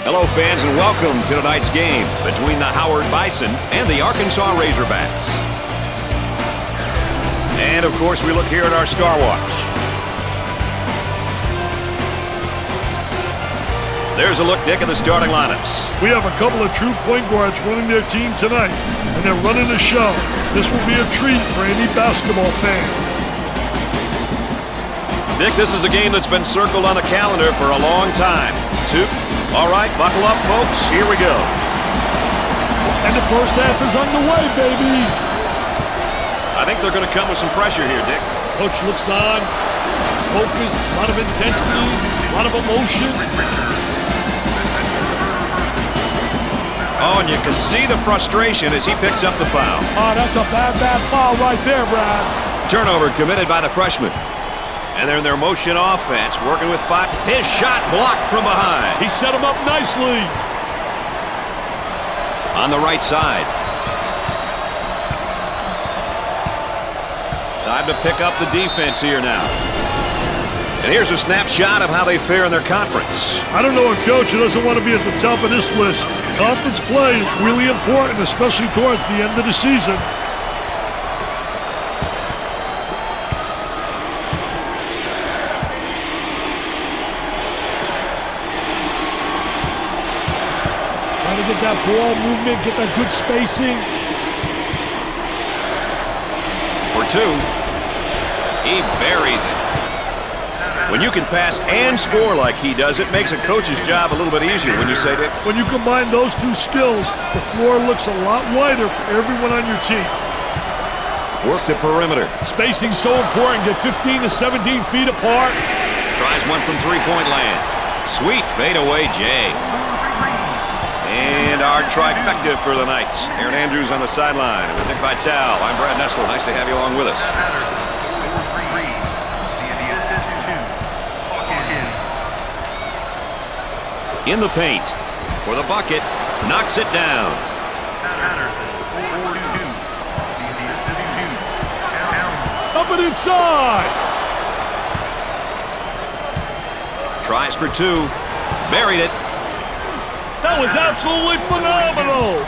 Hello, fans, and welcome to tonight's game between the Howard Bison and the Arkansas Razorbacks. And, of course, we look here at our Star Watch. There's a look, Dick, at the starting lineups. We have a couple of true point guards running their team tonight, and they're running the show. This will be a treat for any basketball fan. Dick, this is a game that's been circled on the calendar for a long time. All right, buckle up, folks. Here we go. And the first half is underway, baby. I think they're going to come with some pressure here, Dick. Coach looks on, focused, a lot of intensity, a lot of emotion. Oh, and you can see the frustration as he picks up the foul. Oh, that's a bad foul right there, Brad. Turnover committed by the freshman. And they're in their motion offense, working with 5. His shot blocked from behind. He set him up nicely. On the right side. Time to pick up the defense here now. And here's a snapshot of how they fare in their conference. I don't know a coach who doesn't want to be at the top of this list. Conference play is really important, especially towards the end of the season. Get that ball movement, get that good spacing. For 2. He buries it. When you can pass and score like he does, it makes a coach's job a little bit easier, wouldn't you say, Dick? When you combine those two skills, the floor looks a lot wider for everyone on your team. Work the perimeter. Spacing's so important. Get 15 to 17 feet apart. Tries one from three-point land. Sweet fadeaway, Jay. And our trifecta for the night. Aaron Andrews on the sideline with Nick Vitale. I'm Brad Nessler. Nice to have you along with us. In the paint for the bucket. Knocks it down. Up and inside. Tries for 2. Buried it. That was absolutely phenomenal.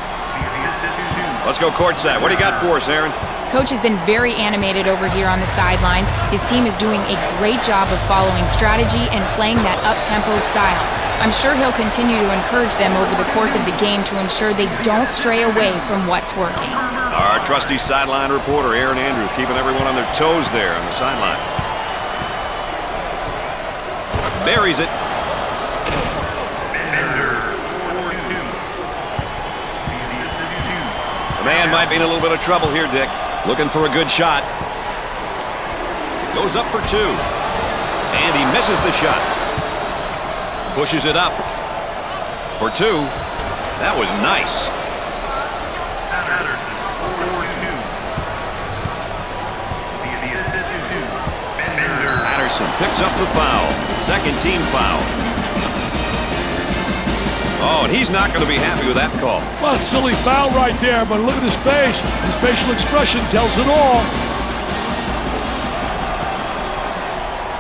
Let's go courtside. What do you got for us, Aaron? Coach has been very animated over here on the sidelines. His team is doing a great job of following strategy and playing that up-tempo style. I'm sure he'll continue to encourage them over the course of the game to ensure they don't stray away from what's working. Our trusty sideline reporter, Aaron Andrews, keeping everyone on their toes there on the sideline. Buries it. The man might be in a little bit of trouble here, Dick. Looking for a good shot. Goes up for 2. And he misses the shot. Pushes it up. For 2. That was nice. Patterson picks up the foul. Second team foul. Oh, and he's not going to be happy with that call. Well, it's a silly foul right there, but look at his face. His facial expression tells it all.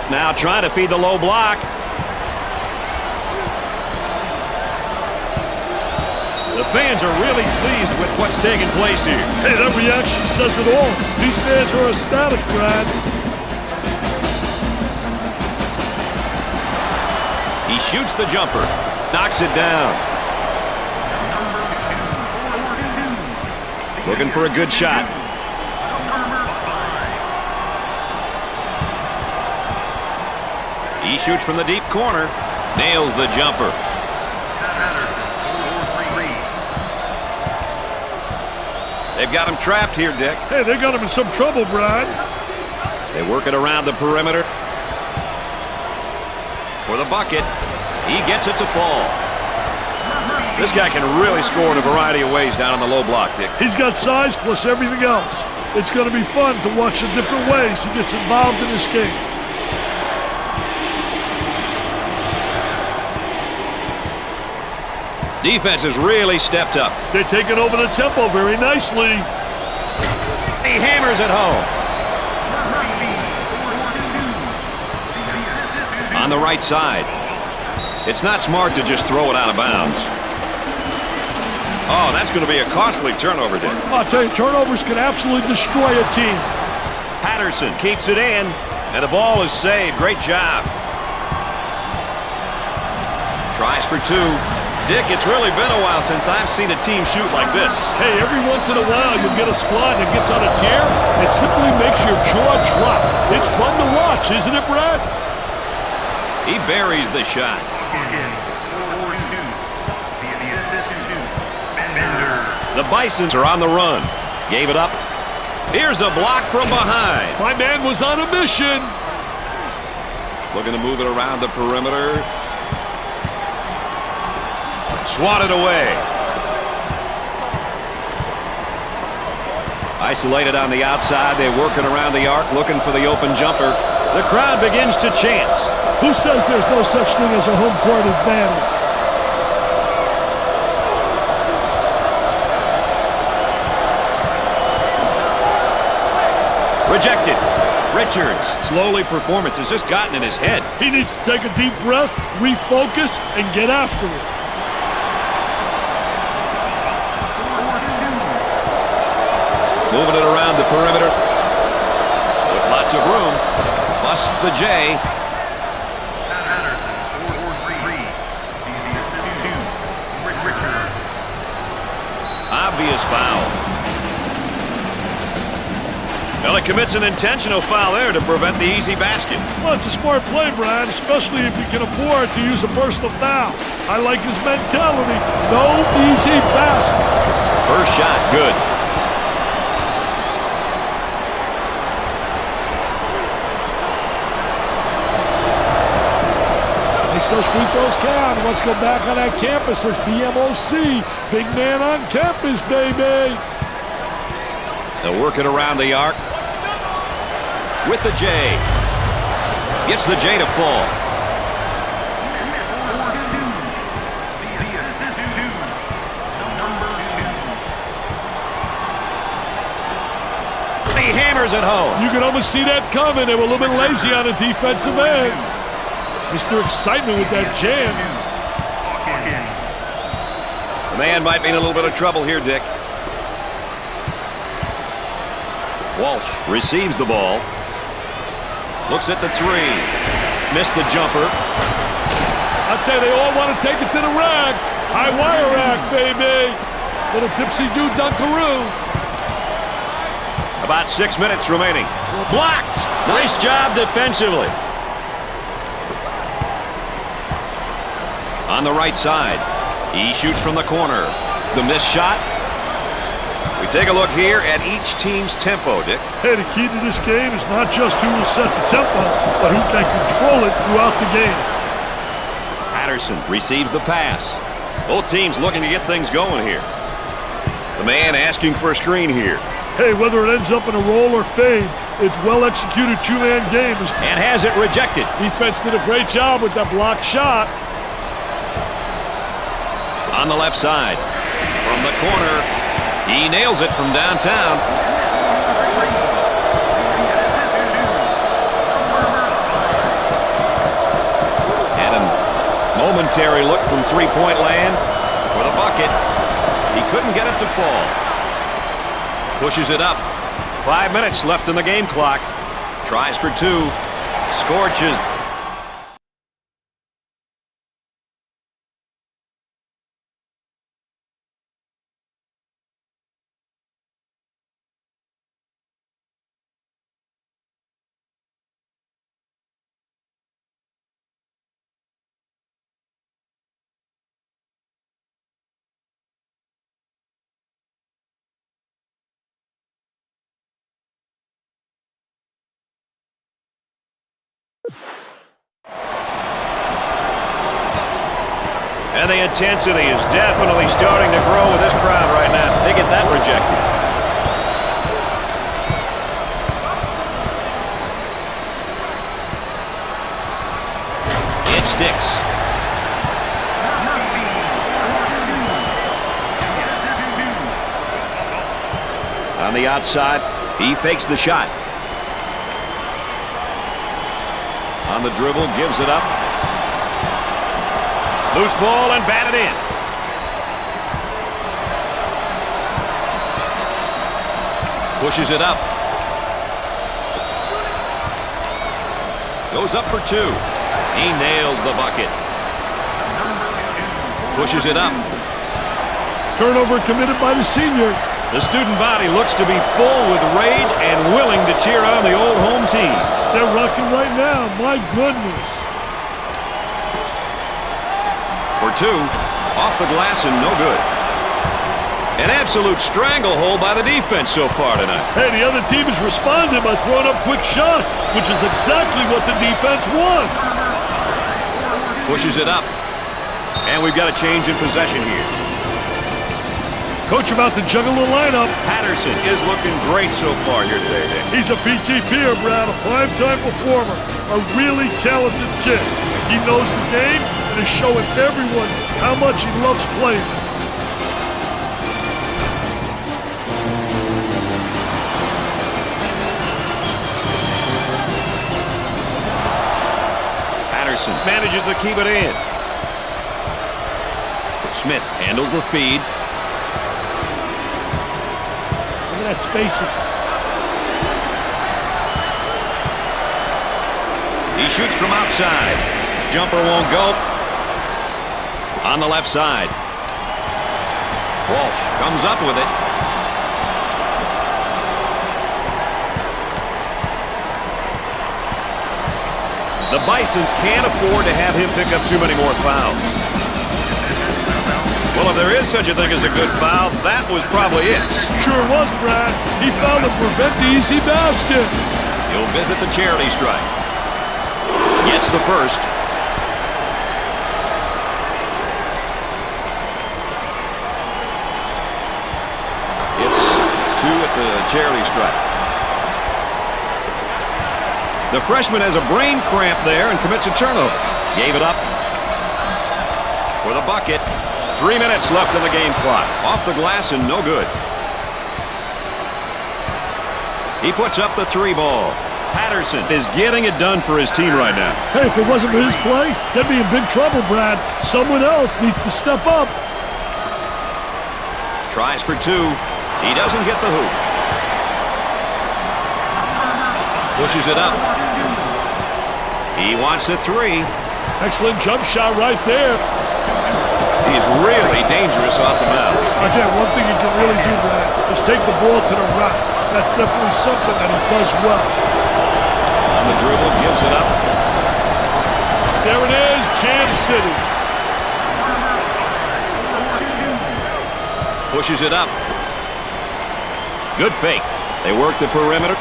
Now trying to feed the low block. The fans are really pleased with what's taking place here. Hey, that reaction says it all. These fans are ecstatic, Brad. He shoots the jumper. Knocks it down. Looking for a good shot. He shoots from the deep corner. Nails the jumper. They've got him trapped here, Dick. Hey, they got him in some trouble, Brad. They work it around the perimeter. For the bucket. He gets it to fall. This guy can really score in a variety of ways down on the low block, Dick. He's got size plus everything else. It's going to be fun to watch the different ways he gets involved in this game. Defense has really stepped up. They're taking over the tempo very nicely. He hammers it home. On the right side. It's not smart to just throw it out of bounds. Oh, that's going to be a costly turnover, Dick. I'll tell you, turnovers can absolutely destroy a team. Patterson keeps it in, and the ball is saved. Great job. Tries for two. Dick, it's really been a while since I've seen a team shoot like this. Hey, every once in a while you'll get a squad that gets on a tear. It simply makes your jaw drop. It's fun to watch, isn't it, Brad? He buries the shot. The Bisons are on the run. Gave it up. Here's the block from behind. My man was on a mission. Looking to move it around the perimeter. Swatted away. Isolated on the outside. They're working around the arc, looking for the open jumper. The crowd begins to chant. Who says there's no such thing as a home court advantage? Rejected. Richards. Slowly, performance has just gotten in his head. He needs to take a deep breath, refocus, and get after it. Moving it around the perimeter. With lots of room. Busts the J. Obvious foul. Well, he commits an intentional foul there to prevent the easy basket. Well, it's a smart play, Brad, especially if you can afford to use a personal foul. I like his mentality. No easy basket. First shot, good. Makes those free throws count. Let's go back on that campus. There's BMOC. Big man on campus, baby. They'll work it around the arc. With the J. Gets the J to fall. He hammers it home. You can almost see that coming. They were a little bit lazy on the defensive end. Mr. Excitement with that jam. The man might be in a little bit of trouble here, Dick. Walsh receives the ball. Looks at the three. Missed the jumper. I'll tell you, they all want to take it to the rack. High wire rack, baby. Little dipsy-do dunkaroo. About 6 minutes remaining. Blocked. Nice job defensively. On the right side. He shoots from the corner. The missed shot. We take a look here at each team's tempo, Dick. Hey, the key to this game is not just who will set the tempo, but who can control it throughout the game. Patterson receives the pass. Both teams looking to get things going here. The man asking for a screen here. Hey, whether it ends up in a roll or fade, it's well-executed two-man game. And has it rejected. Defense did a great job with that blocked shot. On the left side. From the corner. He nails it from downtown. And a momentary look from three-point land for the bucket. He couldn't get it to fall. Pushes it up. 5 minutes left in the game clock. Tries for two. Scorches And the intensity is definitely starting to grow with this crowd right now. They get that rejected. It sticks. On the outside, he fakes the shot. On the dribble, gives it up. Loose ball and batted in. Pushes it up. Goes up for two. He nails the bucket. Pushes it up. Turnover committed by the senior. The student body looks to be full with rage and willing to cheer on the old home team. They're rocking right now. My goodness. For two, off the glass and no good. An absolute stranglehold by the defense so far tonight. Hey, the other team has responded by throwing up quick shots, which is exactly what the defense wants. Pushes it up. And we've got a change in possession here. Coach about to juggle the lineup. Patterson is looking great so far here today, Nick. He's a PTPer, Brad, a primetime performer, a really talented kid. He knows the game and is showing everyone how much he loves playing. Patterson manages to keep it in. Smith handles the feed. Look at that spacing. He shoots from outside. Jumper won't go. On the left side. Walsh comes up with it. The Bisons can't afford to have him pick up too many more fouls. Well, if there is such a thing as a good foul, that was probably it. Sure was, Brad. He fouled to prevent the easy basket. He'll visit the charity stripe. Gets the first. It's two at the charity stripe. The freshman has a brain cramp there and commits a turnover. Gave it up for the bucket. 3 minutes left in the game clock. Off the glass and no good. He puts up the three ball. Patterson is getting it done for his team right now. Hey, if it wasn't for his play, they'd be in big trouble, Brad. Someone else needs to step up. Tries for two. He doesn't get the hoop. Pushes it up. He wants the three. Excellent jump shot right there. He's really dangerous off the bounce. I tell you, one thing he can really do, Brad, is take the ball to the rack. That's definitely something that he does well. On the dribble, gives it up. There it is, Jam City. Pushes it up. Good fake. They work the perimeter.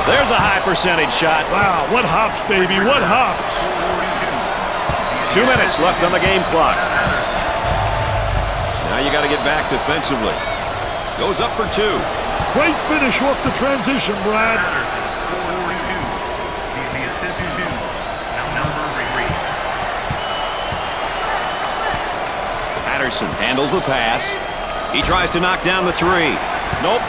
There's a high percentage shot. Wow, what hops, baby, what hops. 2 minutes left on the game clock. Now you got to get back defensively. Goes up for two. Great finish off the transition, Brad. Patterson handles the pass. He tries to knock down the three. Nope.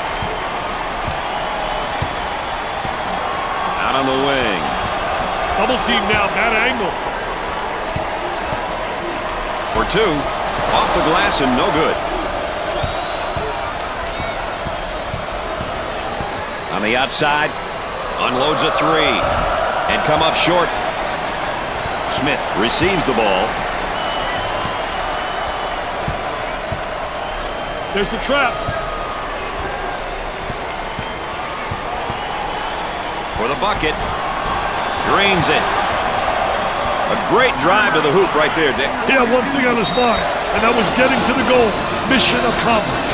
Out on the wing. Double team now, bad angle. For two, off the glass and no good. On the outside, unloads a three and come up short. Smith receives the ball. There's the trap. For the bucket, drains it. A great drive to the hoop right there, Dick. He had one thing on his mind, and that was getting to the goal. Mission accomplished.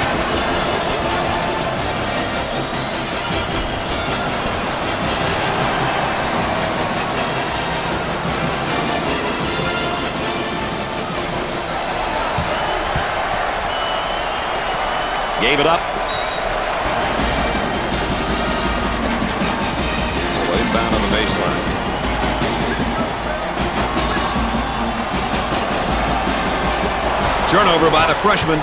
Gave it up. Inbound on the baseline. Turnover by the freshman.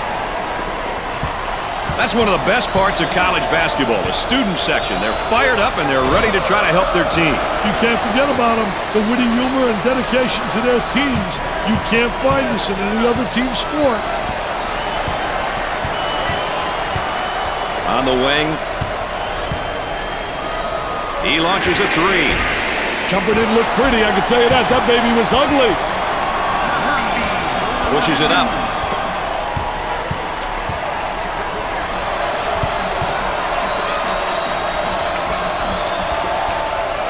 That's one of the best parts of college basketball, the student section. They're fired up and they're ready to try to help their team. You can't forget about them. The witty humor and dedication to their teams. You can't find this in any other team sport. On the wing. He launches a three. Jumper didn't look pretty, I can tell you that. That baby was ugly. Pushes it up.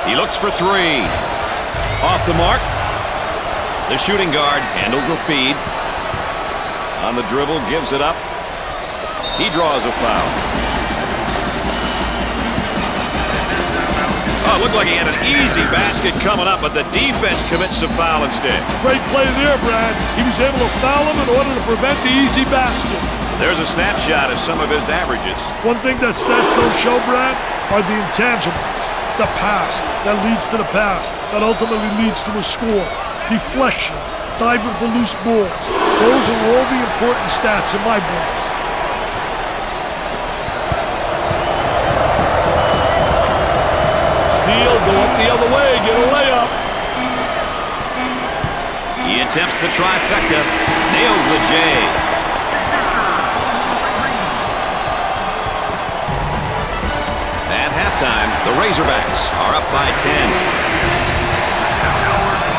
He looks for three. Off the mark. The shooting guard handles the feed. On the dribble, gives it up. He draws a foul. Oh, it looked like he had an easy basket coming up, but the defense commits a foul instead. Great play there, Brad. He was able to foul him in order to prevent the easy basket. There's a snapshot of some of his averages. One thing that stats don't show, Brad, are the intangibles. The pass that leads to the pass that ultimately leads to a score. Deflections, diving for loose balls. Those are all the important stats in my books. Steal, go up the other way, get a layup. He attempts the trifecta, nails the J. At halftime, the Razorbacks are up by 10.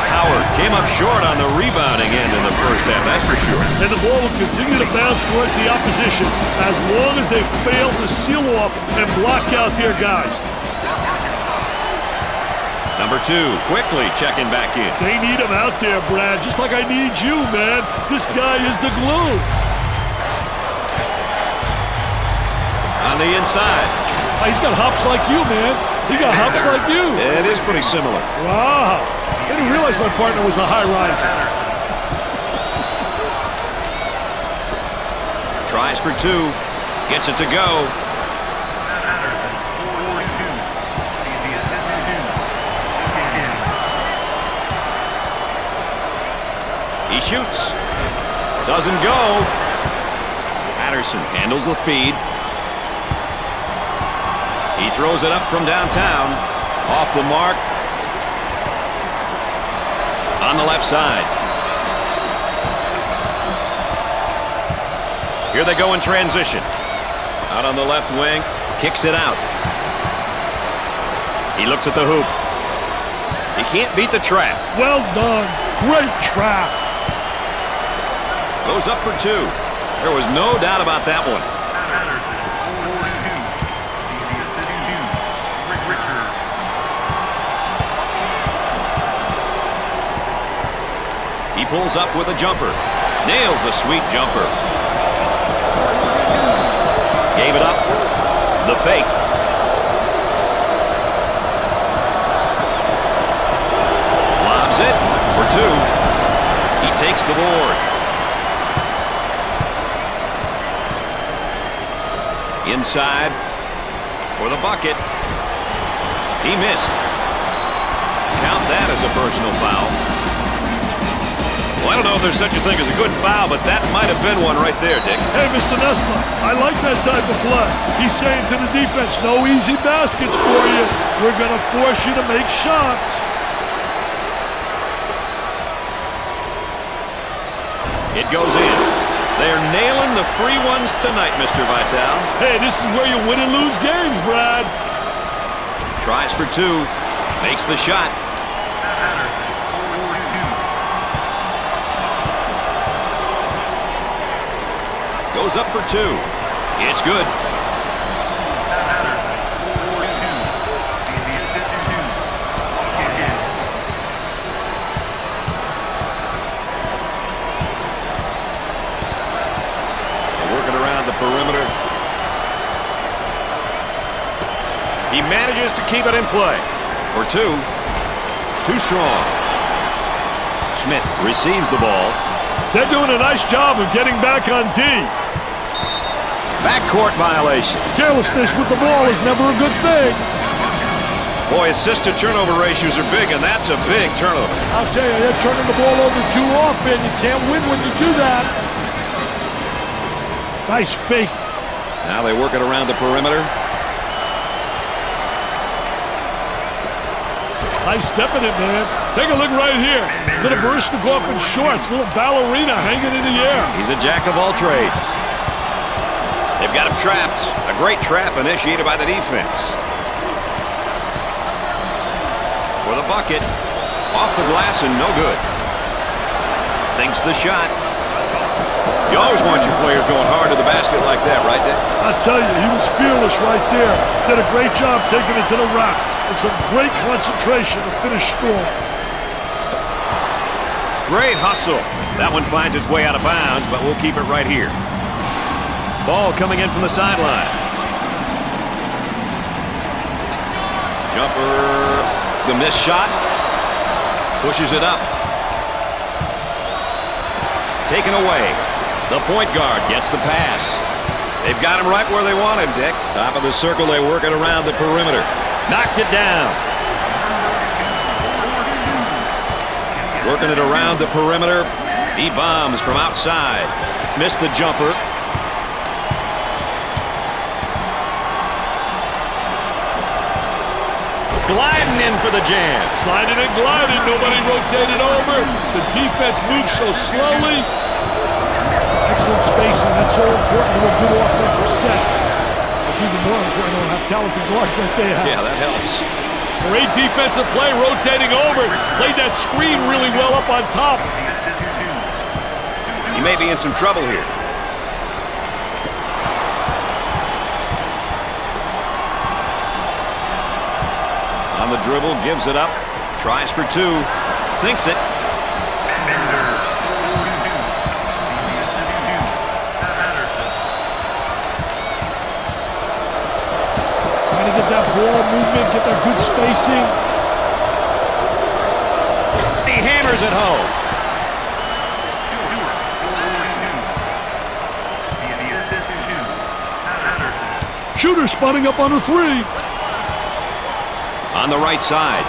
Howard came up short on the rebounding end in the first half, that's for sure. And the ball will continue to bounce towards the opposition as long as they fail to seal off and block out their guys. Number two, quickly checking back in. They need him out there, Brad, just like I need you, man. This guy is the glue. On the inside. Oh, he's got hops like you, man. He got hops like you. It is pretty similar. Wow. I didn't realize my partner was a high riser. Tries for two. Gets it to go. He shoots. Doesn't go. Patterson handles the feed. He throws it up from downtown. Off the mark. On the left side. Here they go in transition. Out on the left wing. Kicks it out. He looks at the hoop. He can't beat the trap. Well done. Great trap. Goes up for two. There was no doubt about that one. He pulls up with a jumper. Nails a sweet jumper. Gave it up. The fake. Lobs it for two. He takes the board. Inside for the bucket. He missed. Count that as a personal foul. Well, I don't know if there's such a thing as a good foul, but that might have been one right there, Dick. Hey, Mr. Nessler, I like that type of play. He's saying to the defense, no easy baskets for you. We're going to force you to make shots. It goes in. They're nailing the free ones tonight, Mr. Vitale. Hey, this is where you win and lose games, Brad. Tries for two. Makes the shot. Goes up for two. It's good. Perimeter. He manages to keep it in play. For two. Too strong. Smith receives the ball. They're doing a nice job of getting back on D. Backcourt violation. Carelessness with the ball is never a good thing. Boy, assist-to-turnover ratios are big, and that's a big turnover. I'll tell you, you're turning the ball over too often. You can't win when you do that. Nice fake. Now they work it around the perimeter. Nice step in it, man. Take a look right here. Little Barishnikov in shorts, little ballerina hanging in the air. He's a jack of all trades. They've got him trapped. A great trap initiated by the defense. For the bucket. Off the glass and no good. Sinks the shot. You always want your players going hard to the basket like that, right, Dick? I tell you, he was fearless right there. Did a great job taking it to the rack. And some great concentration to finish strong. Great hustle. That one finds its way out of bounds, but we'll keep it right here. Ball coming in from the sideline. Jumper, the missed shot. Pushes it up. Taken away. The point guard gets the pass. They've got him right where they want him, Dick. Top of the circle, they work it around the perimeter. Knocked it down. Working it around the perimeter. He bombs from outside. Missed the jumper. Gliding in for the jam. Sliding and gliding. Nobody rotated over. The defense moved so slowly. Excellent spacing. That's so important to a good offensive set. It's even more important to have talented guards like they have. Yeah, that helps. Great defensive play, rotating over. Played that screen really well up on top. He may be in some trouble here. On the dribble, gives it up. Tries for two. Sinks it. Trying to get that ball movement, get that good spacing. He hammers it home. Shooter spotting up on a three. On the right side.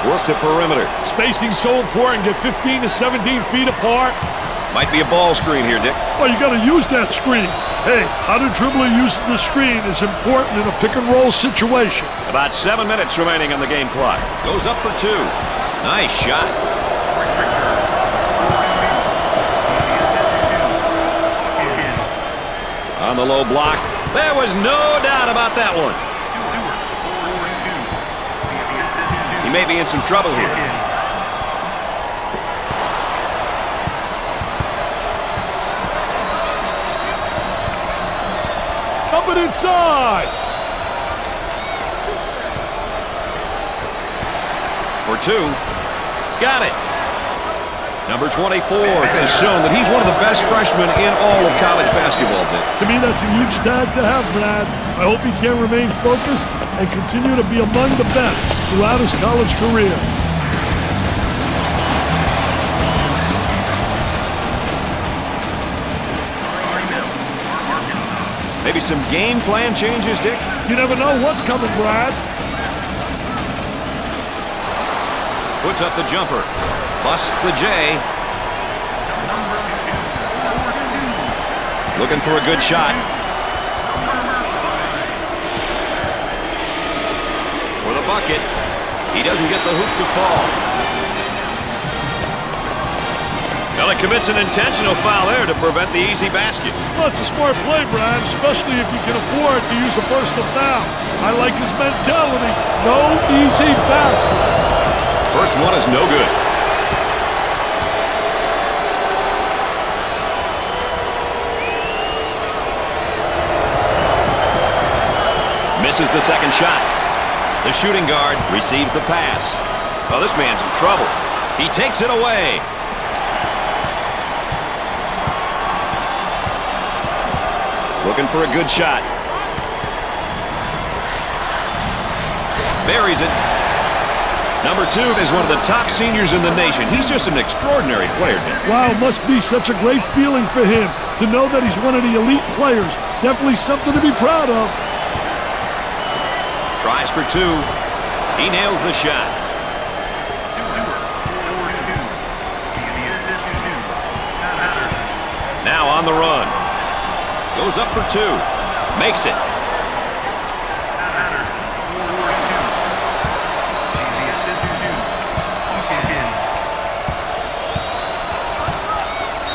Work the perimeter. Spacing so important. Get 15 to 17 feet apart. Might be a ball screen here, Dick. Well, you got to use that screen. Hey, how the dribbler uses the screen is important in a pick-and-roll situation. About 7 minutes remaining on the game clock. Goes up for two. Nice shot. On the low block. There was no doubt about that one. He may be in some trouble here. Up and inside. For two. Got it. Number 24 has shown that he's one of the best freshmen in all of college basketball, Dick. To me, that's a huge tag to have, Brad. I hope he can remain focused and continue to be among the best throughout his college career. Maybe some game plan changes, Dick? You never know what's coming, Brad. Puts up the jumper. Busts the J. Looking for a good shot. For the bucket. He doesn't get the hoop to fall. Well, it commits an intentional foul there to prevent the easy basket. Well, it's a smart play, Brad, especially if you can afford to use a personal foul. I like his mentality. No easy basket. First one is no good. Misses the second shot. The shooting guard receives the pass. Oh, this man's in trouble. He takes it away. Looking for a good shot. Buries it. Number 2 is one of the top seniors in the nation. He's just an extraordinary player, Dick. Wow, must be such a great feeling for him to know that he's one of the elite players. Definitely something to be proud of. Tries for 2. He nails the shot. Now on the run. Goes up for 2. Makes it.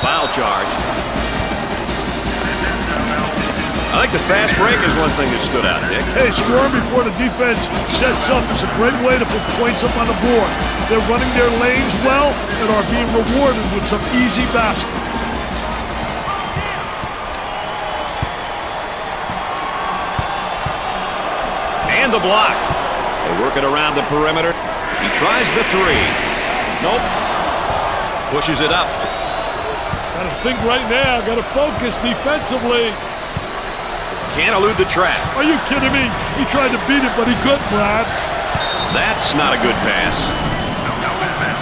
Foul charge. I think the fast break is one thing that stood out, Dick. Hey, scoring before the defense sets up is a great way to put points up on the board. They're running their lanes well and are being rewarded with some easy baskets. And the block. They work it around the perimeter. He tries the 3. Nope. Pushes it up. Gotta think right now. Gotta focus defensively. Can't elude the trap. Are you kidding me? He tried to beat it, but he couldn't, Brad. That's not a good pass.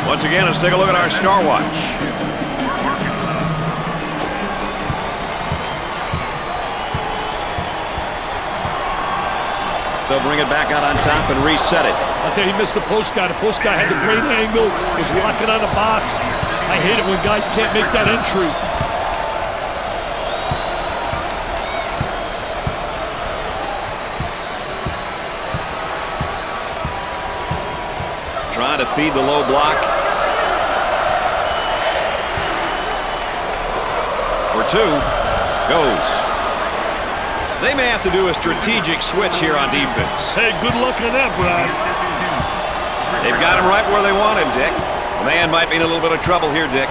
Once again, let's take a look at our star watch. They'll bring it back out on top and reset it. I'll tell you, he missed the post guy. The post guy had the great angle. Was locking on the box. I hate it when guys can't make that entry. Trying to feed the low block. For 2. Goes. They may have to do a strategic switch here on defense. Hey, good luck on that, Brad. They've got him right where they want him, Dick. The man might be in a little bit of trouble here, Dick.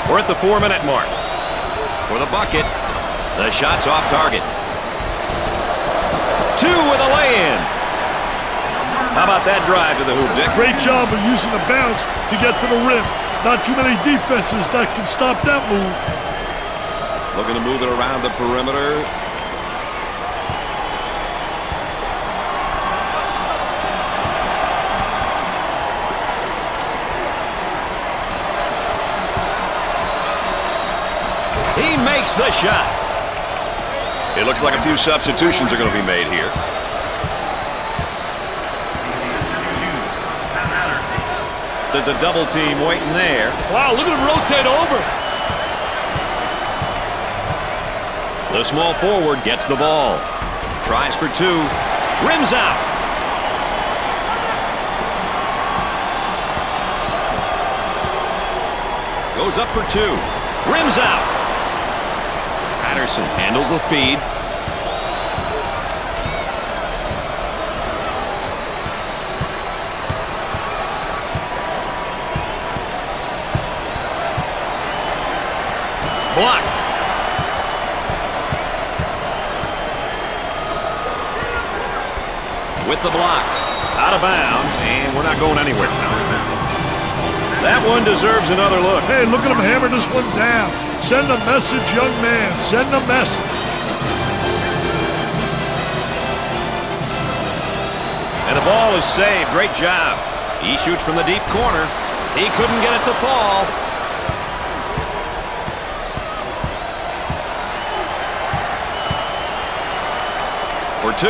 We're at the 4-minute mark. For the bucket. The shot's off target. 2 with a lay-in. How about that drive to the hoop, Dick? Great job of using the bounce to get to the rim. Not too many defenses that can stop that move. Looking to move it around the perimeter. He makes the shot. It looks like a few substitutions are going to be made here. There's a double team waiting there. Wow, look at him rotate over. The small forward gets the ball. Tries for 2. Rims out. Goes up for 2. Rims out. Patterson handles the feed. Blocked. With the block. Out of bounds, and we're not going anywhere now. That one deserves another look. Hey, look at him hammer this one down. Send a message, young man. Send a message. And the ball is saved. Great job. He shoots from the deep corner. He couldn't get it to fall. For 2.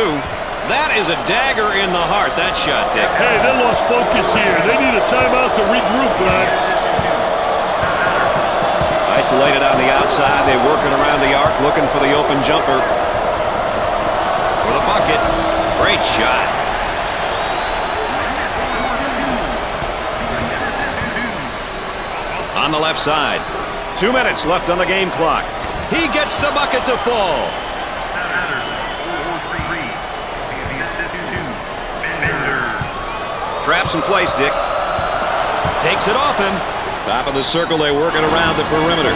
That is a dagger in the heart, that shot, Dick. Hey, they lost focus here. They need a timeout to regroup, Brad. Isolated on the outside. They're working around the arc, looking for the open jumper. For the bucket. Great shot. On the left side. 2 minutes left on the game clock. He gets the bucket to fall. Traps in place, Dick. Takes it off him. Top of the circle, they work it around the perimeter.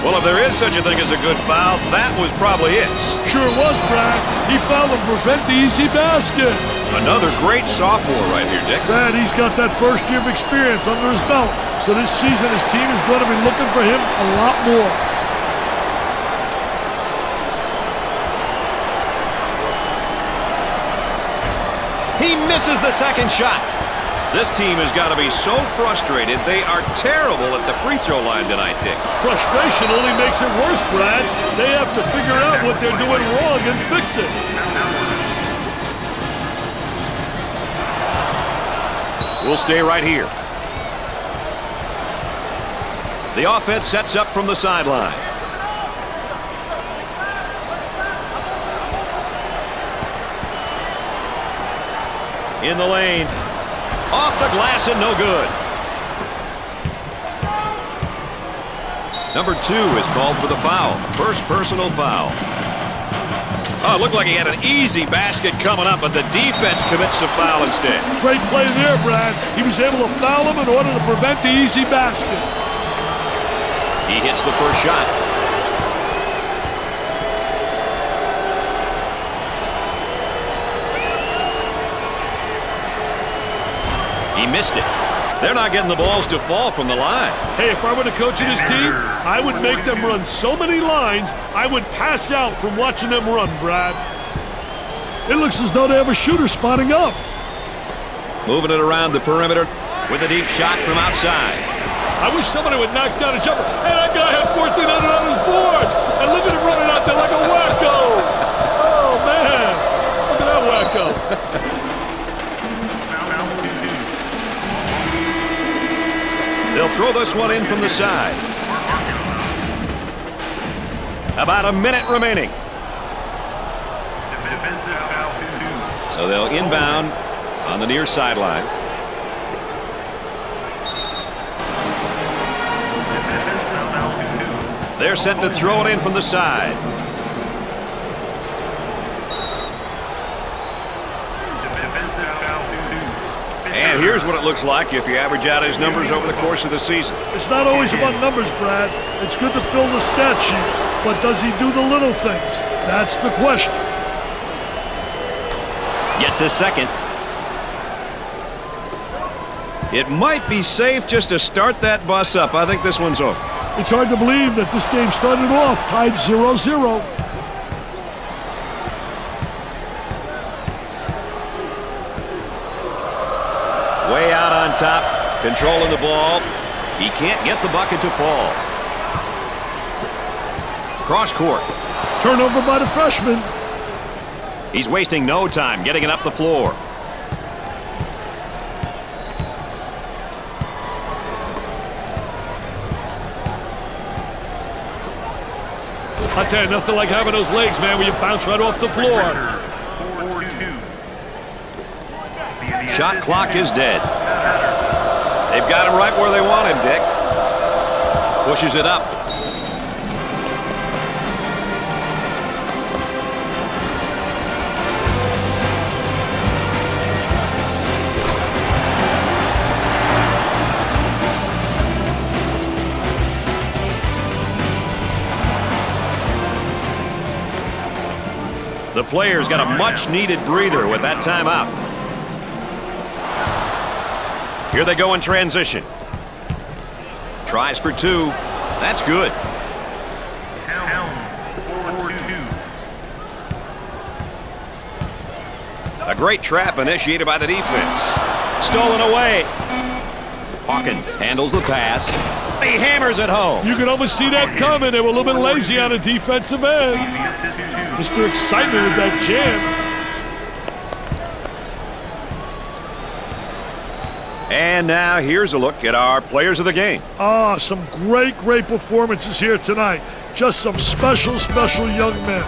Well, if there is such a thing as a good foul, that was probably it. Sure was, Brad. He fouled to prevent the easy basket. Another great sophomore right here, Dick. Brad, he's got that first year of experience under his belt. So this season, his team is going to be looking for him a lot more. He misses the second shot. This team has got to be so frustrated. They are terrible at the free throw line tonight, Dick. Frustration only makes it worse, Brad. They have to figure out what they're doing wrong and fix it. We'll stay right here. The offense sets up from the sideline. In the lane. Off the glass and no good. Number 2 is called for the foul. First personal foul. Oh, it looked like he had an easy basket coming up, but the defense commits the foul instead. Great play there, Brad. He was able to foul him in order to prevent the easy basket. He hits the first shot. He missed it. They're not getting the balls to fall from the line. Hey, if I were the coach of this team, I would make them run so many lines, I would pass out from watching them run, Brad. It looks as though they have a shooter spotting up. Moving it around the perimeter with a deep shot from outside. I wish somebody would knock down a jumper. Hey, that guy had 1,400 on his boards. And look at him running out there like a wacko. Oh, man. Look at that wacko. They'll throw this one in from the side. About a minute remaining. So they'll inbound on the near sideline. They're set to throw it in from the side. And here's what it looks like if you average out his numbers over the course of the season. It's not always about numbers, Brad. It's good to fill the stat sheet, but does he do the little things? That's the question. Gets a second. It might be safe just to start that bus up. I think this one's over. It's hard to believe that this game started off tied 0-0. Way out on top, controlling the ball. He can't get the bucket to fall. Cross court. Turnover by the freshman. He's wasting no time getting it up the floor. I tell you, nothing like having those legs, man, where you bounce right off the floor. Shot clock is dead. They've got him right where they want him, Dick. Pushes it up. The players got a much-needed breather with that timeout. Here they go in transition. Tries for 2. That's good. A great trap initiated by the defense. Stolen away. Hawkins handles the pass. He hammers it home. You can almost see that coming. They were a little bit lazy on the defensive end. Mr. Excitement with that jam. And now here's a look at our players of the game. Some great performances here tonight. Just some special young men.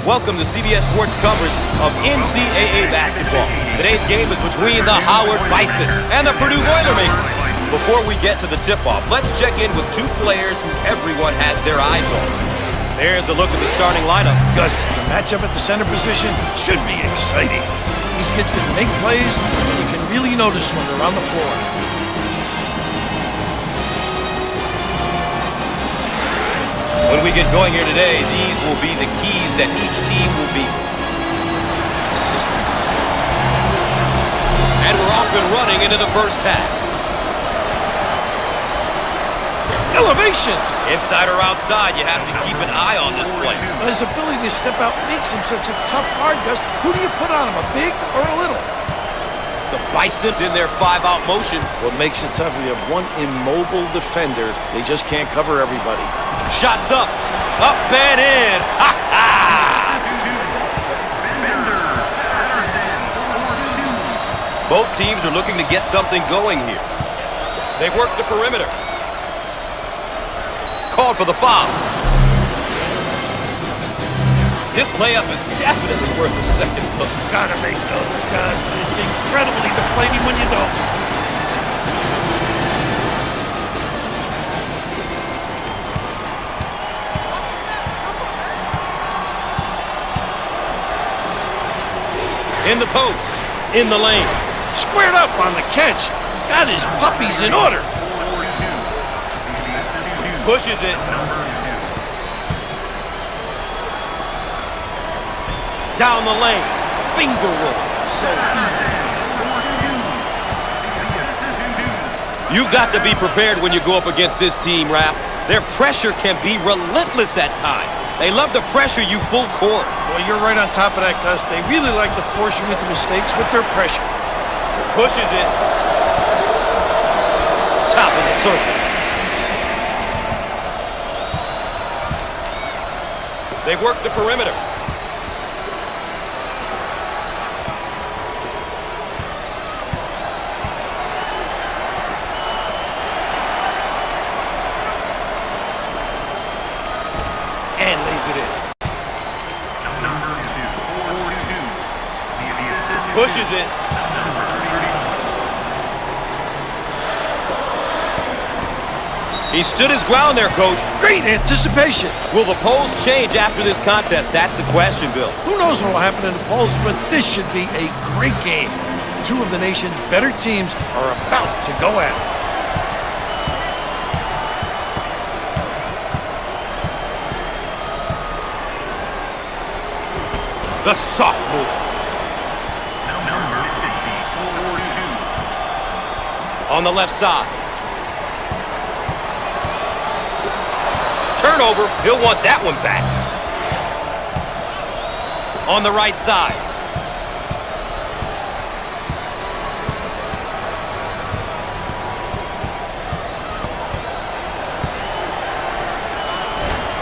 Welcome to CBS Sports coverage of NCAA basketball. Today's game is between the Howard Bison and the Purdue Boilermakers. Before we get to the tip-off, let's check in with two players who everyone has their eyes on. There's a look at the starting lineup. Gus, the matchup at the center position should be exciting. These kids can make plays, and you can really notice when they're on the floor. When we get going here today, these will be the keys that each team will be. And we're off and running into the first half. Elevation! Inside or outside, you have to keep an eye on this player. His ability to step out makes him such a tough guard, Gus. Who do you put on him, a big or a little? The Bison's in their 5-out motion. What makes it tough, we have one immobile defender. They just can't cover everybody. Shots up and in. Ha ha! Both teams are looking to get something going here. They work the perimeter. Called for the foul. This layup is definitely worth a second look. Gotta make those, Gus. It's incredibly deflating when you don't. In the post, in the lane. Squared up on the catch. Got his puppies in order. Pushes it. Down the lane. Finger roll. So easy. You've got to be prepared when you go up against this team, Raph. Their pressure can be relentless at times. They love to pressure you full court. Well, you're right on top of that, Gus. They really like to force you into mistakes with their pressure. Pushes it. Top of the circle. They work the perimeter. And lays it in. Pushes it. He stood his ground there, Coach. Great anticipation. Will the polls change after this contest? That's the question, Bill. Who knows what will happen in the polls, but this should be a great game. Two of the nation's better teams are about to go at it. The sophomore. On the left side. Turnover. He'll want that one back. On the right side.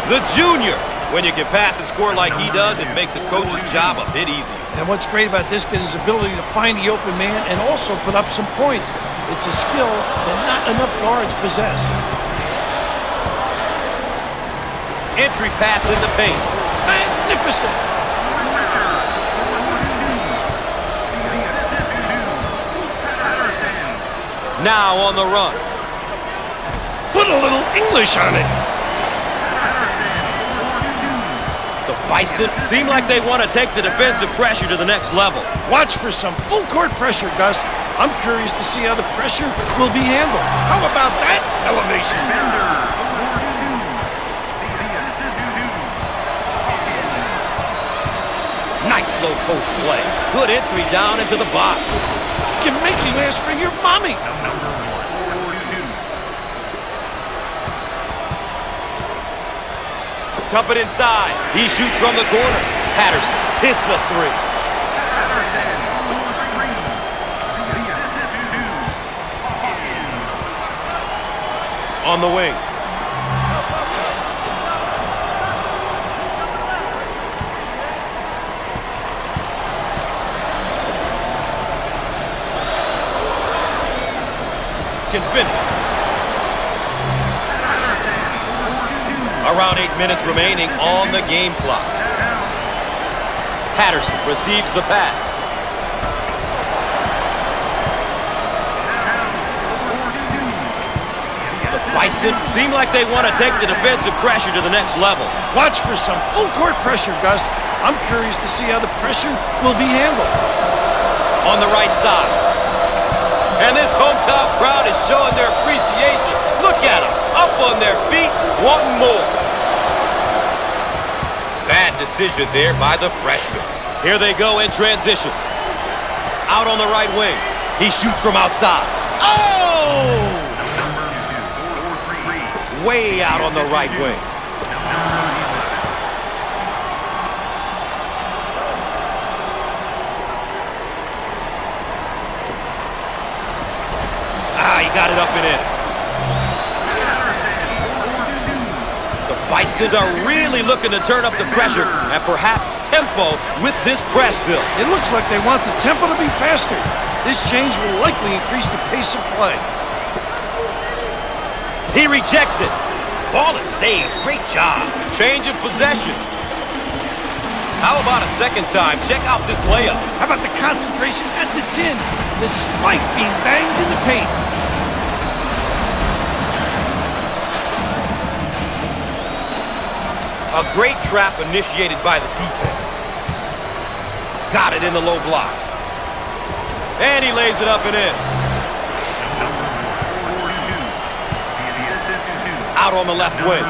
The junior. When you can pass and score like he does, it makes a coach's job a bit easier. And what's great about this kid is his ability to find the open man and also put up some points. It's a skill that not enough guards possess. Entry pass in the paint. Magnificent. Now on the run. Put a little English on it. The Bison seem like they want to take the defensive pressure to the next level. Watch for some full court pressure, Gus. I'm curious to see how the pressure will be handled. How about that elevation? Nice low post play. Good entry down into the box. Can make you ask for your mommy. Dump it inside. He shoots from the corner. Patterson hits a three. On the wing. Can finish. Around 8 minutes remaining on the game clock. Patterson receives the pass. The Bison seem like they want to take the defensive pressure to the next level. Watch for some full court pressure, Gus. I'm curious to see how the pressure will be handled. On the right side. And this hometown crowd is showing their appreciation. Look at them, up on their feet, wanting more. Bad decision there by the freshman. Here they go in transition. Out on the right wing. He shoots from outside. Oh! Way out on the right wing. He got it up and in. The Bisons are really looking to turn up the pressure and perhaps tempo with this press build. It looks like they want the tempo to be faster. This change will likely increase the pace of play. He rejects it. Ball is saved. Great job. Change of possession. How about a second time? Check out this layup. How about the concentration at the 10, despite being banged in the paint? A great trap initiated by the defense. Got it in the low block. And he lays it up and in. Out on the left wing.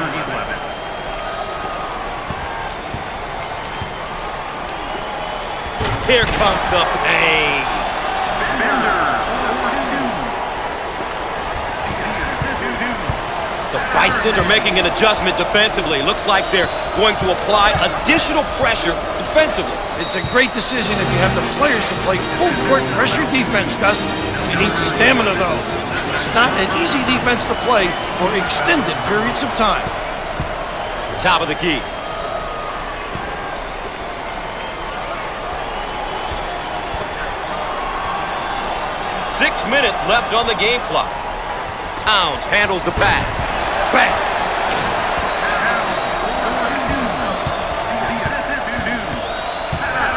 Here comes the pain. The Bisons are making an adjustment defensively. Looks like they're going to apply additional pressure defensively. It's a great decision if you have the players to play full court pressure defense, Gus. You need stamina, though. It's not an easy defense to play for extended periods of time. Top of the key. Six minutes left on the game clock. Towns handles the pass. Back.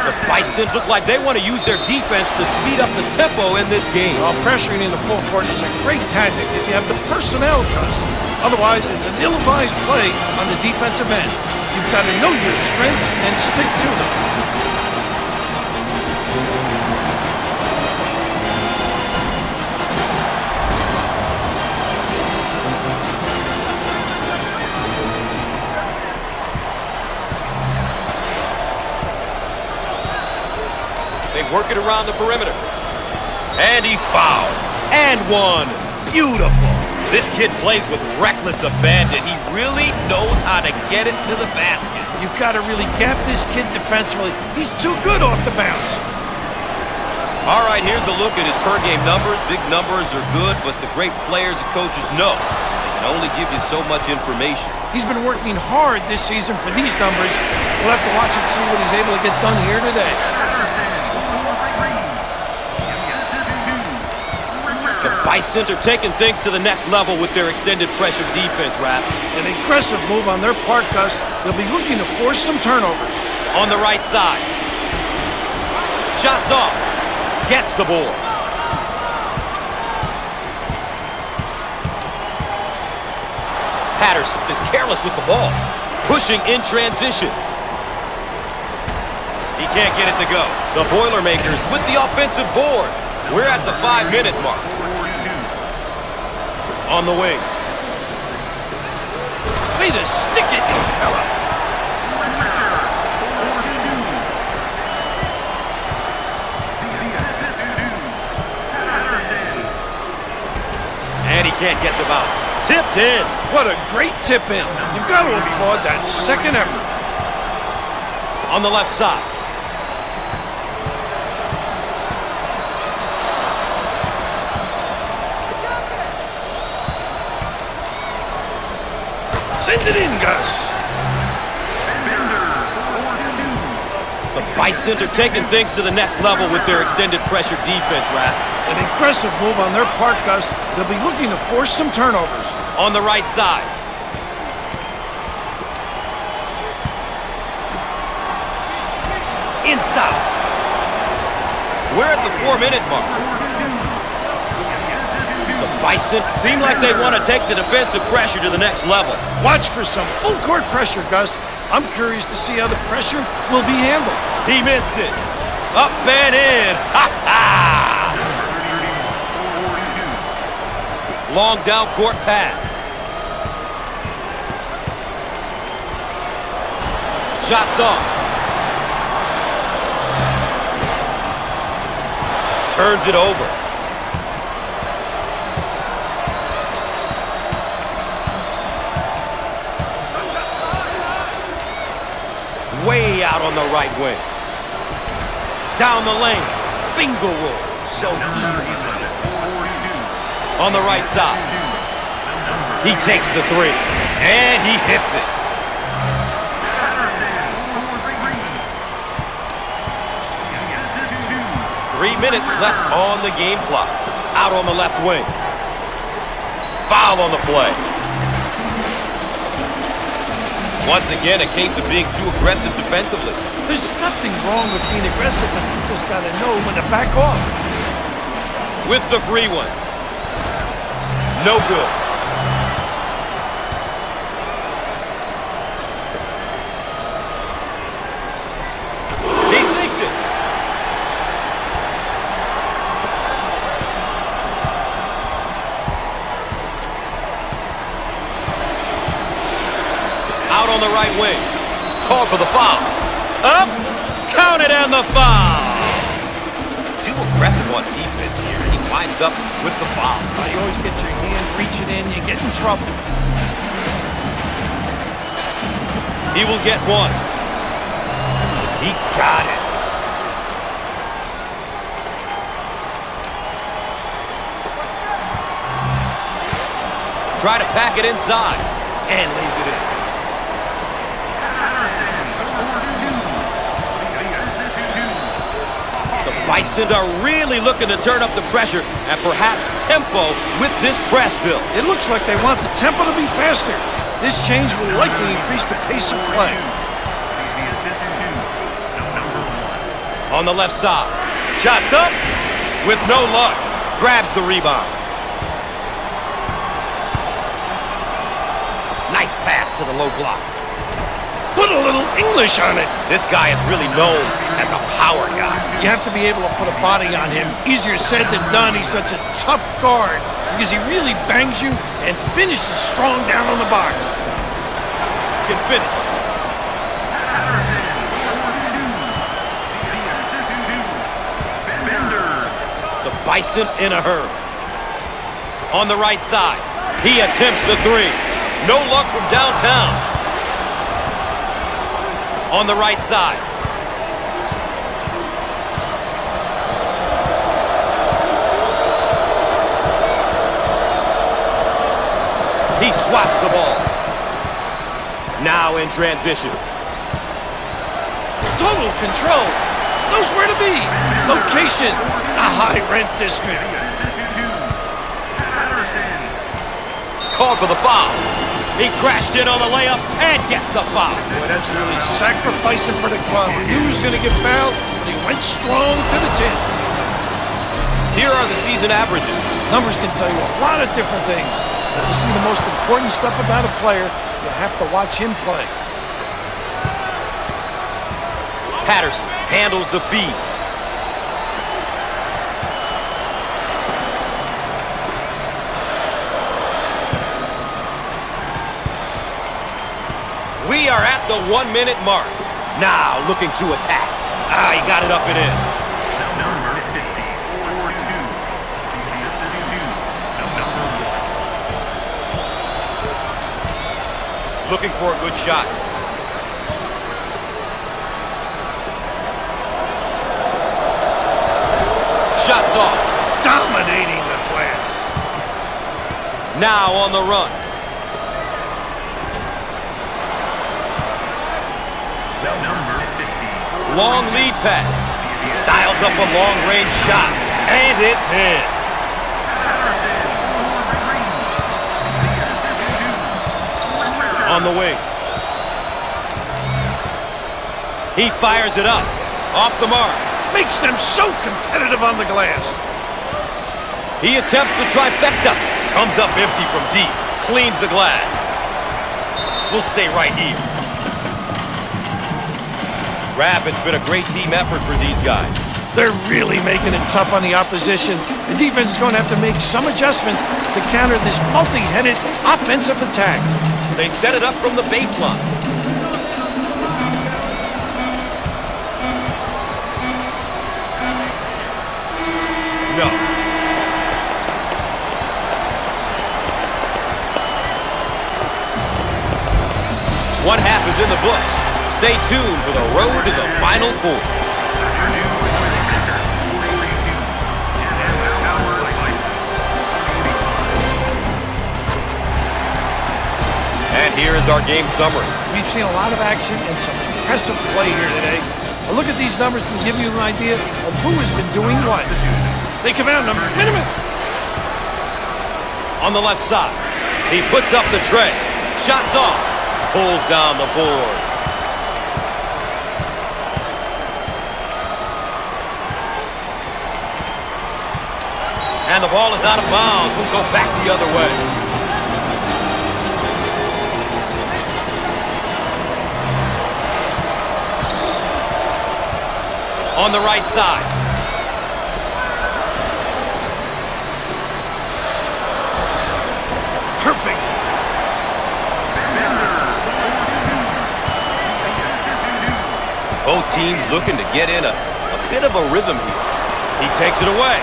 The Bisons look like they want to use their defense to speed up the tempo in this game. Well, pressuring in the full court is a great tactic if you have the personnel, Gus. Otherwise, it's an ill-advised play on the defensive end. You've got to know your strengths and stick to them. Work it around the perimeter. And he's fouled. And one. Beautiful. This kid plays with reckless abandon. He really knows how to get it to the basket. You've got to really gap this kid defensively. He's too good off the bounce. All right, here's a look at his per-game numbers. Big numbers are good, but the great players and coaches know they can only give you so much information. He's been working hard this season for these numbers. We'll have to watch and see what he's able to get done here today. Bisons are taking things to the next level with their extended pressure defense, Raph. An aggressive move on their part, Gus. They'll be looking to force some turnovers. On the right side. Shots off. Gets the board. Patterson is careless with the ball. Pushing in transition. He can't get it to go. The Boilermakers with the offensive board. We're at the 5-minute mark. On the wing. Way to stick it, you fella. And he can't get the bounce. Tipped in. What a great tip in. You've got to applaud that second effort. On the left side. Send it in, Gus. The Bisons are taking things to the next level with their extended pressure defense, Raph. An aggressive move on their part, Gus. They'll be looking to force some turnovers. On the right side. inside. We're at the 4-minute mark. The Bison seem like they want to take the defensive pressure to the next level. Watch for some full court pressure, Gus. I'm curious to see how the pressure will be handled. He missed it. Up and in. Ha ha! Long down court pass. Shots off. Turns it over. Way out on the right wing. Down the lane. Finger roll. So easy for this guy. On the right side. He takes the three. And he hits it. Three minutes left on the game clock. Out on the left wing. Foul on the play. Once again, a case of being too aggressive defensively. There's nothing wrong with being aggressive, but you just got to know when to back off. With the free one. No good. He sinks it. Out on the right wing. Called for the foul. Up. Counted and the foul. Too aggressive on defense here. He winds up with the foul. You always get your hand reaching in, you get in trouble. He will get one. He got it. Try to pack it inside. And lays it in. The Bisons are really looking to turn up the pressure and perhaps tempo with this press build. It looks like they want the tempo to be faster. This change will likely increase the pace of play. On the left side. Shots up with no luck. Grabs the rebound. Nice pass to the low block. Put a little English on it. This guy is really known as a power guy. You have to be able to put a body on him. Easier said than done. He's such a tough guard because he really bangs you and finishes strong down on the box. Can finish. The Bison's in a hurry. On the right side, he attempts the three. No luck from downtown. On the right side. He swats the ball. Now in transition. Total control. Knows where to be. Location. A high-rent district. Called for the foul. He crashed in on the layup and gets the foul. Boy, that's really sacrificing for the club. He knew he was going to get fouled, but he went strong to the 10. Here are the season averages. Numbers can tell you a lot of different things. But to see the most important stuff about a player, you have to watch him play. Patterson handles the feed. We are at the 1-minute mark. Now looking to attack. He got it up and in. Looking for a good shot. Shots off. Dominating the glass. Now on the run. Long lead pass. Dials up a long-range shot. And it's in. On the wing. He fires it up. Off the mark. Makes them so competitive on the glass. He attempts the trifecta. Comes up empty from deep. Cleans the glass. We'll stay right here. Rapid's been a great team effort for these guys. They're really making it tough on the opposition. The defense is going to have to make some adjustments to counter this multi-headed offensive attack. They set it up from the baseline. No. One half is in the books. Stay tuned for the road to the Final Four. And here is our game summary. We've seen a lot of action and some impressive play here today. A look at these numbers can give you an idea of who has been doing what. They come out in a minute. On the left side, he puts up the tray. Shots off. Pulls down the board. And the ball is out of bounds. We'll go back the other way. On the right side. Perfect. Both teams looking to get in a bit of a rhythm here. He takes it away.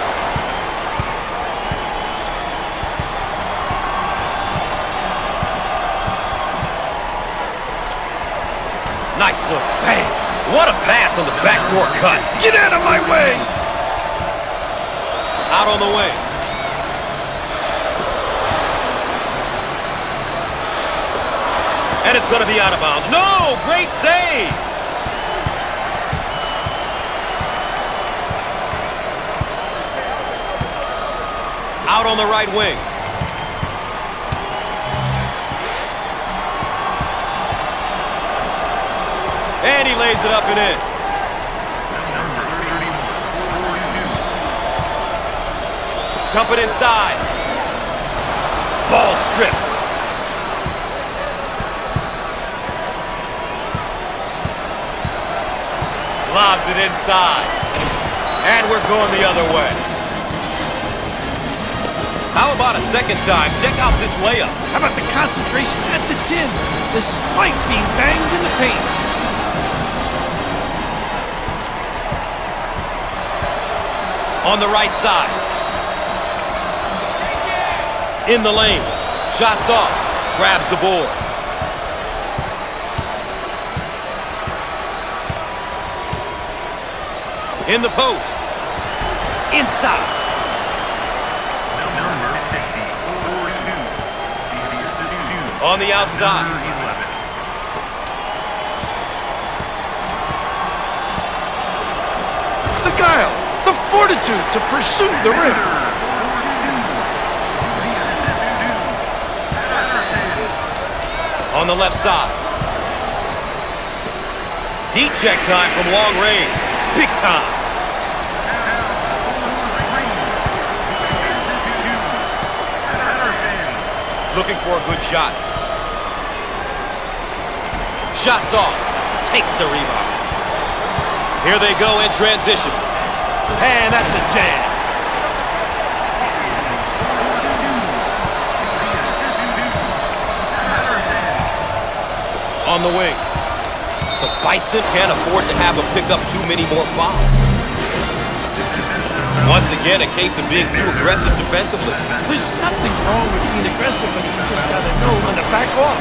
Nice look. Bang. What a pass on the backdoor cut. Get out of my way. Out on the wing. And it's going to be out of bounds. No! Great save! Out on the right wing. And he lays it up and in. Dump it inside. Ball stripped. Lobs it inside. And we're going the other way. How about a second time? Check out this layup. How about the concentration at the tin, despite being banged in the paint? On the right side. In the lane. Shots off. Grabs the board. In the post. Inside. On the outside. The guile, the fortitude to pursue the rim. On the left side. Heat check time from long range. Big time. Looking for a good shot. Shots off. Takes the rebound. Here they go in transition. And that's a jam. On the wing. The Bison can't afford to have him pick up too many more fouls. Once again, a case of being too aggressive defensively. There's nothing wrong with being aggressive, but you just gotta know when to back off.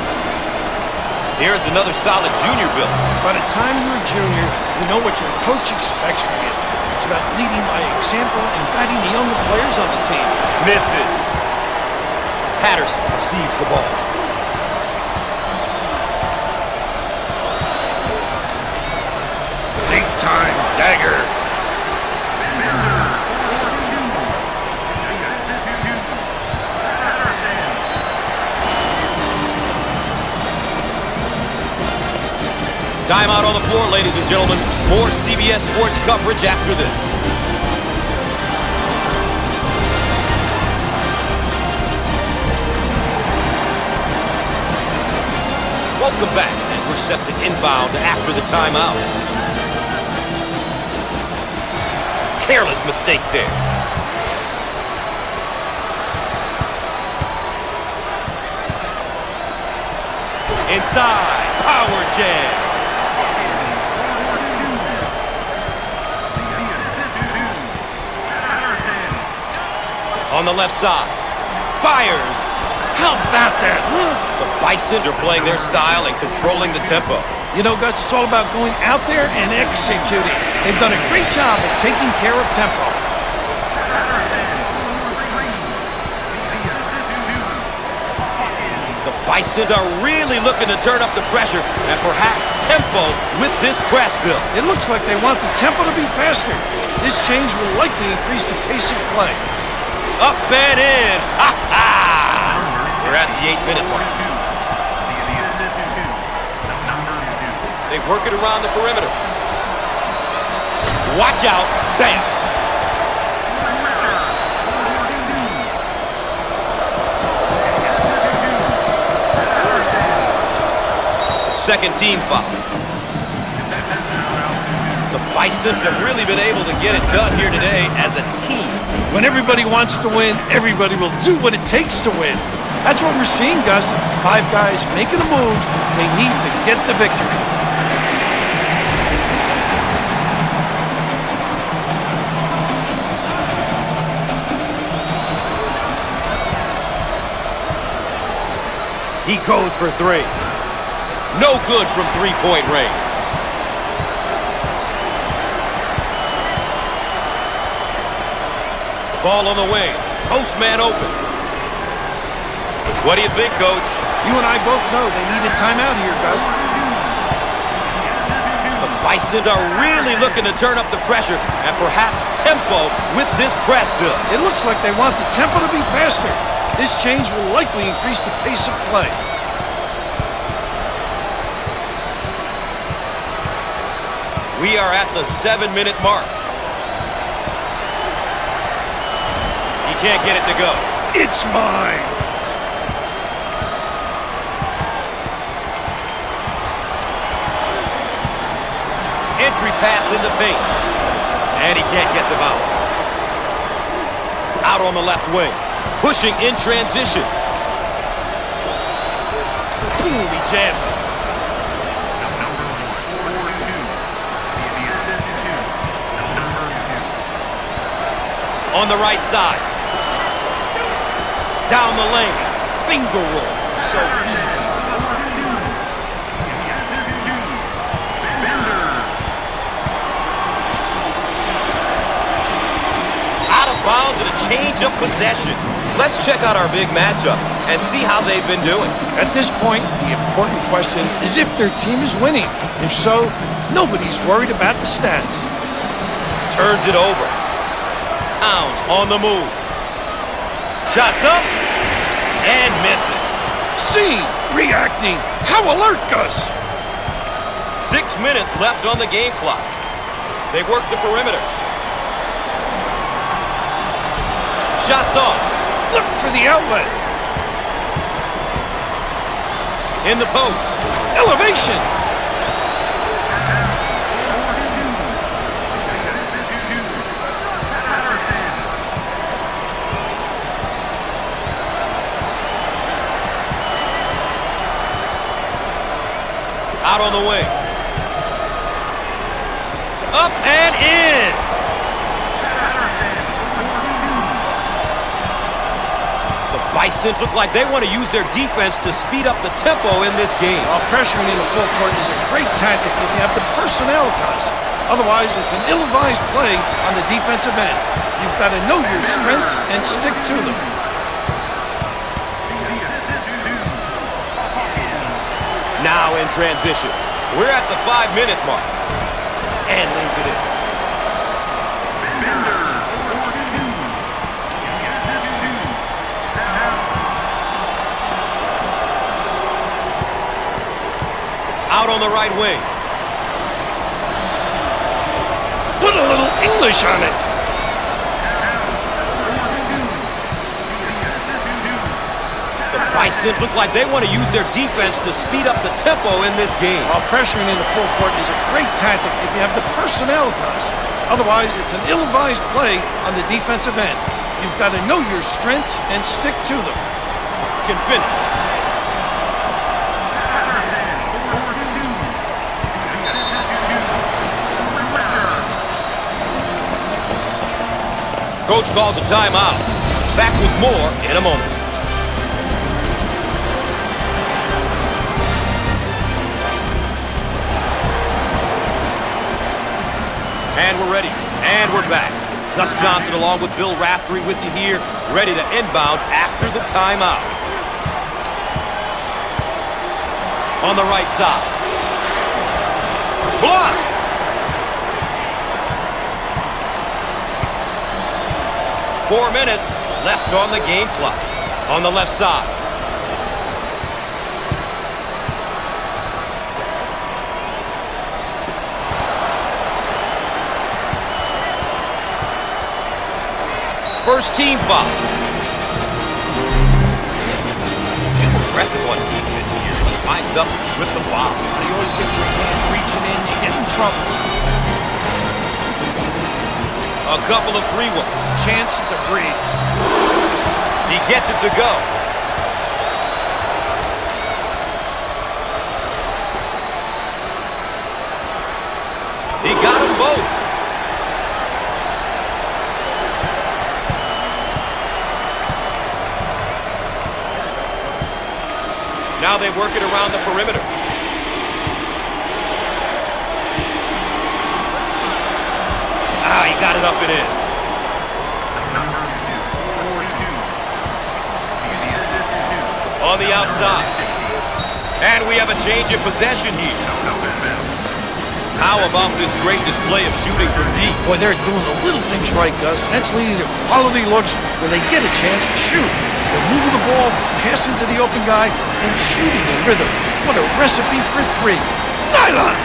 Here's another solid junior build. By the time you're a junior, you know what your coach expects from you. It's about leading by example and guiding the younger players on the team. Misses. Patterson receives the ball. Big time dagger. Timeout on the floor, ladies and gentlemen. More CBS Sports coverage after this. Welcome back, and we're set to inbound after the timeout. Careless mistake there. Inside, power jam. On the left side, fires. How about that, huh? The Bisons are playing their style and controlling the tempo. You know, Gus, it's all about going out there and executing. They've done a great job of taking care of tempo. The Bisons are really looking to turn up the pressure and perhaps tempo with this press build. It looks like they want the tempo to be faster. This change will likely increase the pace of play. Up and in. Ha ha! We're at the 8-minute mark. They work it around the perimeter. Watch out. Bam. Second team foul. The Bisons have really been able to get it done here today as a team. When everybody wants to win, everybody will do what it takes to win. That's what we're seeing, Gus. 5 guys making the moves they need to get the victory. He goes for 3. No good from three-point range. Ball on the wing. Postman open. What do you think, Coach? You and I both know they need a timeout here, Gus. The Bisons are really looking to turn up the pressure and perhaps tempo with this press build. It looks like they want the tempo to be faster. This change will likely increase the pace of play. We are at the 7-minute mark. He can't get it to go. It's mine. Entry pass in the paint. And he can't get the bounce. Out on the left wing. Pushing in transition. Boom, he jams it. On the right side. Down the lane. Finger roll. So easy. Out of bounds and a change of possession. Let's check out our big matchup and see how they've been doing. At this point, the important question is if their team is winning. If so, nobody's worried about the stats. Turns it over. Towns on the move. Shots up and misses. See, reacting. How alert, Gus. 6 minutes left on the game clock. They work the perimeter. Shots off. Look for the outlet. In the post. Elevation. Out on the wing. Up and in. The Bisons look like they want to use their defense to speed up the tempo in this game. While pressuring in the full court is a great tactic if you have the personnel, Gus. Otherwise, it's an ill-advised play on the defensive end. You've got to know your strengths and stick to them. Now in transition. We're at the 5-minute mark. And lays it in. Out on the right wing. Put a little English on it. The Bisons look like they want to use their defense to speed up the tempo in this game. While pressuring in the full court is a great tactic if you have the personnel, Gus. Otherwise, it's an ill-advised play on the defensive end. You've got to know your strengths and stick to them. Can finish. Coach calls a timeout. Back with more in a moment. And we're ready. And we're back. Gus Johnson along with Bill Raftery with you here, ready to inbound after the timeout. On the right side. Blocked. 4 minutes left on the game clock. On the left side. First team foul. Too aggressive on defense here. He winds up with the foul. You always get your hand reaching in, you get in trouble. A couple of free ones. Chance to breathe. He gets it to go. He got them both. Now they work it around the perimeter. He got it up and in. On the outside. And we have a change in possession here. How about this great display of shooting from deep? Boy, they're doing the little things right, Gus. That's leading to quality looks where they get a chance to shoot. They're moving the ball, passing to the open guy, and shooting in rhythm. What a recipe for three. Nylon!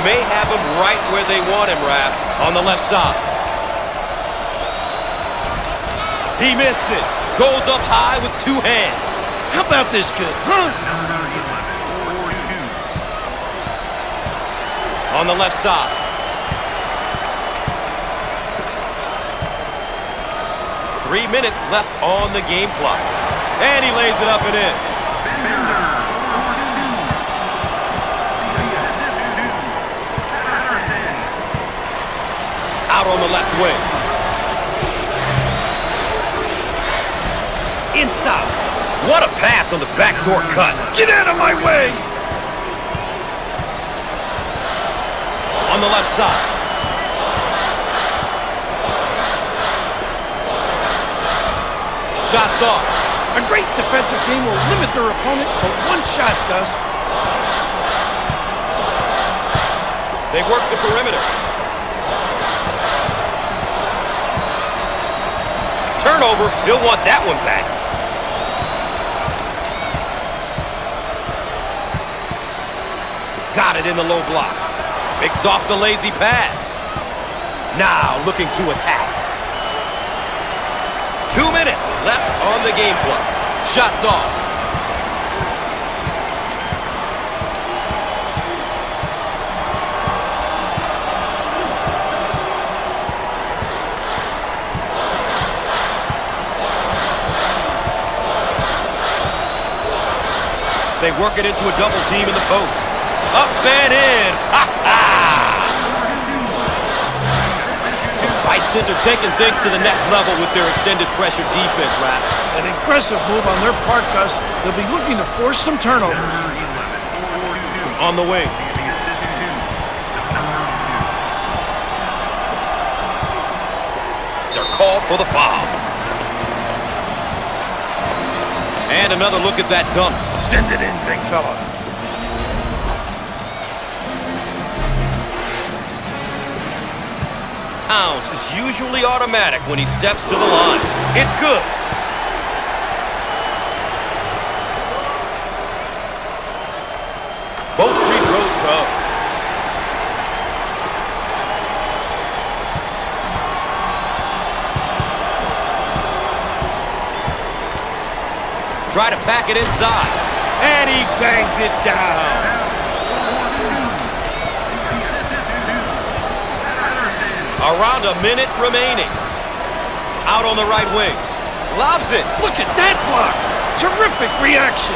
May have him right where they want him, Raph, on the left side. He missed it. Goes up high with two hands. How about this kid, huh? On the left side. Three minutes left on the game clock. And he lays it up and in. Out on the left wing. Inside. What a pass on the backdoor cut. Get out of my way! On the left side. Shots off. A great defensive team will limit their opponent to one shot, Gus. They work the perimeter. Turnover. He'll want that one back. Got it in the low block. Picks off the lazy pass. Now looking to attack. 2 minutes left on the game clock. Shots off. They work it into a double team in the post. Up and in. Ha ha! Bisons are taking things to the next level with their extended pressure defense, Raph. An aggressive move on their part, Gus. They'll be looking to force some turnovers. On the wing. They're called for the foul. And another look at that dunk. Send it in, big fella. Towns is usually automatic when he steps to the line. It's good. Try to pack it inside. And he bangs it down. Around a minute remaining. Out on the right wing. Lobs it. Look at that block. Terrific reaction.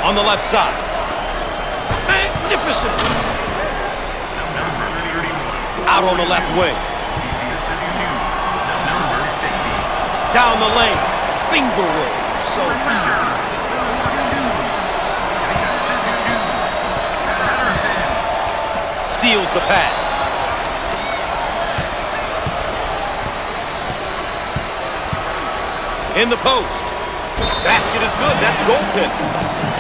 On the left side. Magnificent. Out on the left wing. Down the lane. Finger roll. So easy for this guy. Steals the pass. In the post. Basket is good. That's goaltending.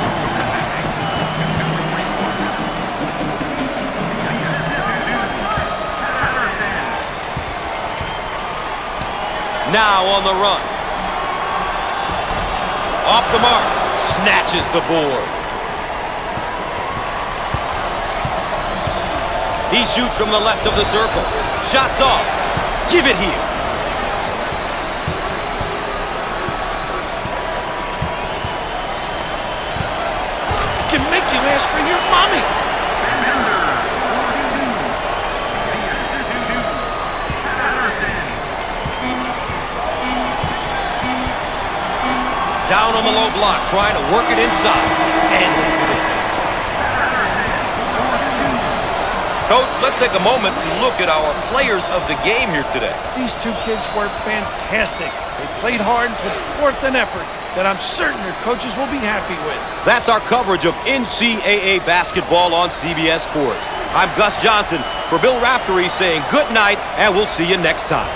Now on the run. Off the mark. Snatches the board. He shoots from the left of the circle. Shots off. Give it here. Can make you ask for your money. Down on the low block, trying to work it inside. And lays it in. Coach, let's take a moment to look at our players of the game here today. These two kids were fantastic. They played hard and put forth an effort that I'm certain their coaches will be happy with. That's our coverage of NCAA basketball on CBS Sports. I'm Gus Johnson for Bill Raftery saying good night, and we'll see you next time.